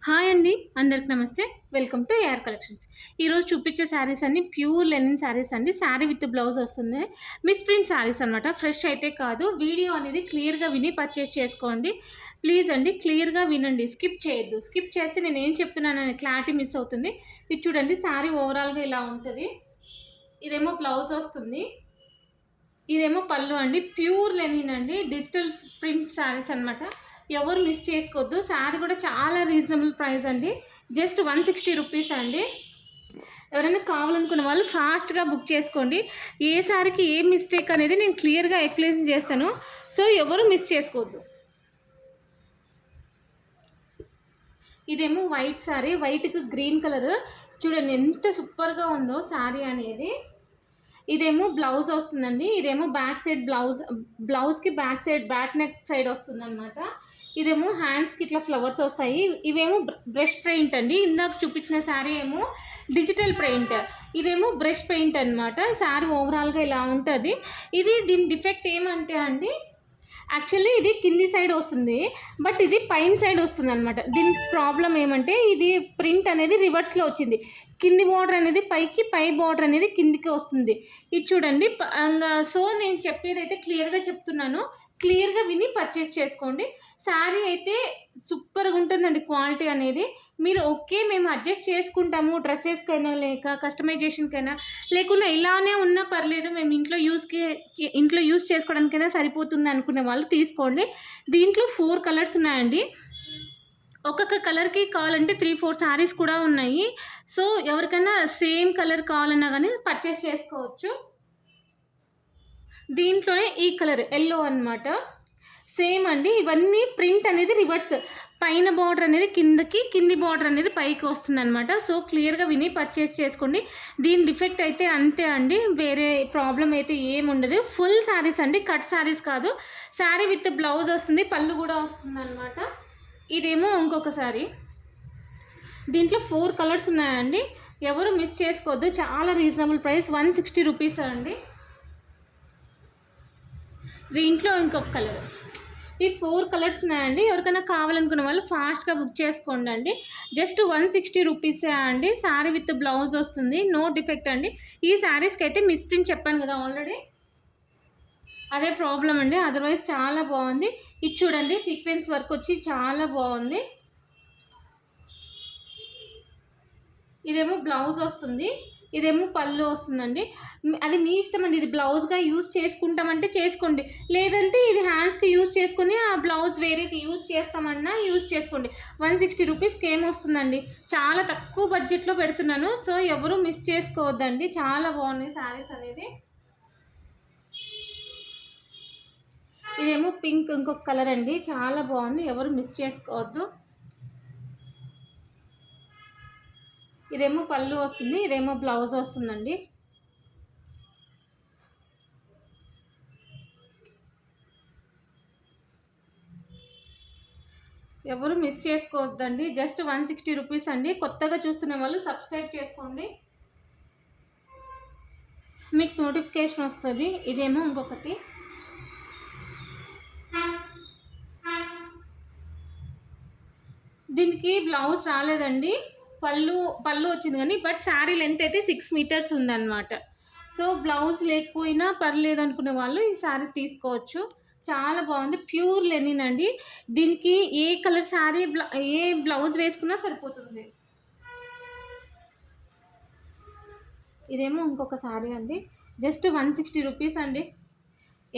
Hi అండి. అందరికి నమస్తే. Welcome to AR collections. ఈరోజు చూపించే శారీస్ అన్నీ ప్యూర్ లెనిన్ శారీస్ అండి. శారీ విత్ బ్లౌజ్ వస్తుంది. మిస్ ప్రింట్ శారీస్ అనమాట. ఫ్రెష్ అయితే కాదు. వీడియో అనేది క్లియర్గా విని పర్చేస్ చేసుకోండి. ప్లీజ్ అండి, క్లియర్గా వినండి, స్కిప్ చేయొద్దు. స్కిప్ చేస్తే నేను ఏం చెప్తున్నాననే క్లారిటీ మిస్ అవుతుంది. ఇది చూడండి, శారీ ఓవరాల్గా ఇలా ఉంటుంది. ఇదేమో బ్లౌజ్ వస్తుంది, ఇదేమో పళ్ళు అండి. ప్యూర్ లెనిన్ అండి, డిజిటల్ ప్రింట్ శారీస్ అనమాట. ఎవరు మిస్ చేసుకోవద్దు. శారీ కూడా చాలా రీజనబుల్ ప్రైస్ అండి. జస్ట్ 160 రూపీస్ అండి. ఎవరైనా కావాలనుకున్న వాళ్ళు ఫాస్ట్గా బుక్ చేసుకోండి. ఏ శారీకి ఏ మిస్టేక్ అనేది నేను క్లియర్గా ఎక్స్ప్లెయిన్ చేస్తాను. సో ఎవరు మిస్ చేసుకోవద్దు. ఇదేమో వైట్ శారీ, వైట్కి గ్రీన్ కలర్. చూడండి ఎంత సూపర్గా ఉందో శారీ అనేది. ఇదేమో బ్లౌజ్ వస్తుందండి. ఇదేమో బ్యాక్ సైడ్ బ్లౌజ్కి back side back neck side వస్తుంది అనమాట. ఇదేమో హ్యాండ్స్కి ఇట్లా ఫ్లవర్స్ వస్తాయి. ఇవేమో బ్రష్ పెయింట్ అండి. ఇందాక చూపించిన శారీ ఏమో డిజిటల్ పెయింట్, ఇదేమో బ్రష్ పెయింట్ అనమాట. శారీ ఓవరాల్గా ఇలా ఉంటుంది. దీని డిఫెక్ట్ ఏమంటే అండి, యాక్చువల్లీ ఇది కింది సైడ్ వస్తుంది, బట్ ఇది పైన సైడ్ వస్తుంది అనమాట. దీని ప్రాబ్లం ఏమంటే ఇది ప్రింట్ అనేది రివర్స్లో వచ్చింది. కింది బార్డర్ అనేది పైకి, పై బార్డర్ అనేది కిందికి వస్తుంది. ఇది చూడండి. సో నేను చెప్పేది అయితే క్లియర్గా చెప్తున్నాను. క్లియర్గా విని పర్చేస్ చేసుకోండి. శారీ అయితే సూపర్గా ఉంటుందండి. క్వాలిటీ అనేది మీరు ఓకే మేము అడ్జస్ట్ చేసుకుంటాము, డ్రెస్సెస్కైనా లేక కస్టమైజేషన్కైనా, లేకుండా ఇలానే ఉన్నా పర్లేదు, మేము ఇంట్లో యూజ్ చేసుకోవడానికైనా సరిపోతుంది అనుకునే వాళ్ళు తీసుకోండి. దీంట్లో 4 కలర్స్ ఉన్నాయండి. ఒక్కొక్క కలర్కి కావాలంటే 3-4 శారీస్ కూడా ఉన్నాయి. సో ఎవరికైనా సేమ్ కలర్ కావాలన్నా కానీ పర్చేస్ చేసుకోవచ్చు. దీంట్లోనే ఈ కలర్ ఎల్లో అనమాట. సేమ్ అండి. ఇవన్నీ ప్రింట్ అనేది రివర్స్, పైన బార్డర్ అనేది కిందకి, కింది బార్డర్ అనేది పైకి వస్తుంది అనమాట. సో క్లియర్గా విని పర్చేస్ చేసుకోండి. దీని డిఫెక్ట్ అయితే అంతే అండి, వేరే ప్రాబ్లం అయితే ఏముండదు. ఫుల్ శారీస్ అండి, కట్ శారీస్ కాదు. శారీ విత్ బ్లౌజ్ వస్తుంది, పళ్ళు కూడా వస్తుంది అనమాట. ఇదేమో ఇంకొక శారీ. దీంట్లో 4 కలర్స్ ఉన్నాయండి. ఎవరు మిస్ చేసుకోవద్దు. చాలా రీజనబుల్ ప్రైస్, 160 రూపీస్ అండి. దీంట్లో ఇంకొక కలర్. ఈ 4 కలర్స్ ఉన్నాయండి. ఎవరికైనా కావాలనుకున్న వాళ్ళు ఫాస్ట్గా బుక్ చేసుకోండి అండి. జస్ట్ 160 రూపీసే అండి. శారీ విత్ బ్లౌజ్ వస్తుంది, నో డిఫెక్ట్ అండి. ఈ శారీస్కి అయితే మిస్ ప్రింట్ చెప్పాను కదా ఆల్రెడీ, అదే ప్రాబ్లం అండి. అదర్వైజ్ చాలా బాగుంది. ఇది చూడండి, సీక్వెన్స్ వర్క్ వచ్చి చాలా బాగుంది. ఇదేమో బ్లౌజ్ వస్తుంది, ఇదేమో పళ్ళు వస్తుందండి. అది మీ ఇష్టం అండి. ఇది బ్లౌజ్గా యూజ్ చేసుకుంటామంటే చేసుకోండి, లేదంటే ఇది హ్యాండ్స్కి యూజ్ చేసుకొని ఆ బ్లౌజ్ వేరేది యూజ్ చేస్తామన్నా యూజ్ చేసుకోండి. 160 రూపీస్కి ఏమొస్తుందండి. చాలా తక్కువ బడ్జెట్లో పెడుతున్నాను. సో ఎవరు మిస్ చేసుకోవద్దండి. చాలా బాగున్నాయి శారీస్ అనేది. ఇదేమో పింక్ ఇంకొక కలర్ అండి, చాలా బాగుంది. ఎవరు మిస్ చేసుకోవద్దు. ఇదేమో పళ్ళు వస్తుంది, ఇదేమో బ్లౌజ్ వస్తుందండి. ఎవరు మిస్ చేసుకోవద్దండి. జస్ట్ 160 రూపీస్ అండి. కొత్తగా చూస్తున్న వాళ్ళు సబ్స్క్రైబ్ చేసుకోండి, మీకు నోటిఫికేషన్ వస్తుంది. ఇదేమో ఇంకొకటి. దీనికి బ్లౌజ్ రాలేదండి, పళ్ళు వచ్చింది కానీ, బట్ శారీ లెంత్ అయితే 6 మీటర్స్ ఉందన్నమాట. సో బ్లౌజ్ లేకపోయినా పర్లేదు అనుకునే వాళ్ళు ఈ శారీ తీసుకోవచ్చు. చాలా బాగుంది. ప్యూర్ లెనిన్ అండి. దీనికి ఏ కలర్ శారీ ఏ బ్లౌజ్ వేసుకున్నా సరిపోతుంది. ఇదేమో ఇంకొక శారీ అండి. జస్ట్ 160 రూపీస్ అండి.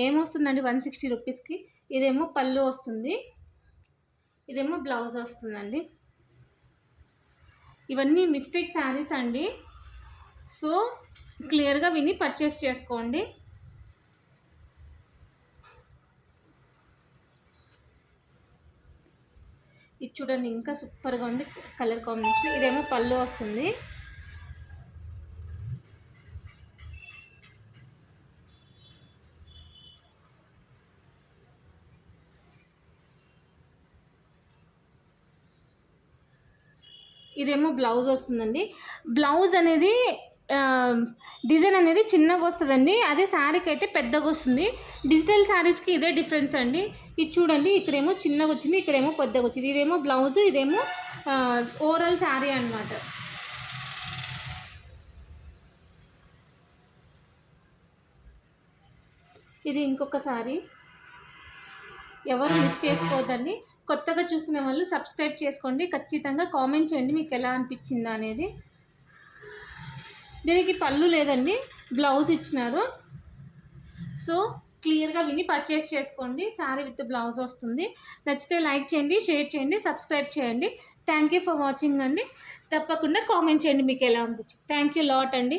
ఏమొస్తుందండి 160 రూపీస్కి. ఇదేమో పళ్ళు వస్తుంది, ఇదేమో బ్లౌజ్ వస్తుందండి. ఇవన్నీ మిస్టేక్ శారీస్ అండి. సో క్లియర్గా విని పర్చేస్ చేసుకోండి. ఇది చూడండి, ఇంకా సూపర్గా ఉంది కలర్ కాంబినేషన్. ఇదేమో పళ్ళు వస్తుంది, ఇదేమో బ్లౌజ్ వస్తుందండి. బ్లౌజ్ అనేది డిజైన్ అనేది చిన్నగా వస్తుందండి, అదే శారీకి అయితే పెద్దగా వస్తుంది. డిజిటల్ శారీస్కి ఇదే డిఫరెన్స్ అండి. ఇది చూడండి, ఇక్కడేమో చిన్నగా వచ్చింది, ఇక్కడేమో పెద్దగా వచ్చింది. ఇదేమో బ్లౌజ్, ఇదేమో ఓవరాల్ శారీ అన్నమాట. ఇది ఇంకొక శారీ. ఎవరు మిస్ చేసుకోవద్దండి. కొత్తగా చూస్తున్న వాళ్ళు సబ్స్క్రైబ్ చేసుకోండి. ఖచ్చితంగా కామెంట్ చేయండి మీకు ఎలా అనిపించిందా అనేది. దీనికి పళ్ళు లేదండి, బ్లౌజ్ ఇచ్చినారు. సో క్లియర్గా విని పర్చేస్ చేసుకోండి. శారీ విత్ బ్లౌజ్ వస్తుంది. నచ్చితే లైక్ చేయండి, షేర్ చేయండి, సబ్స్క్రైబ్ చేయండి. థ్యాంక్ యూ ఫర్ వాచింగ్ అండి. తప్పకుండా కామెంట్ చేయండి మీకు ఎలా అనిపించింది. థ్యాంక్ యూ లాట్ అండి.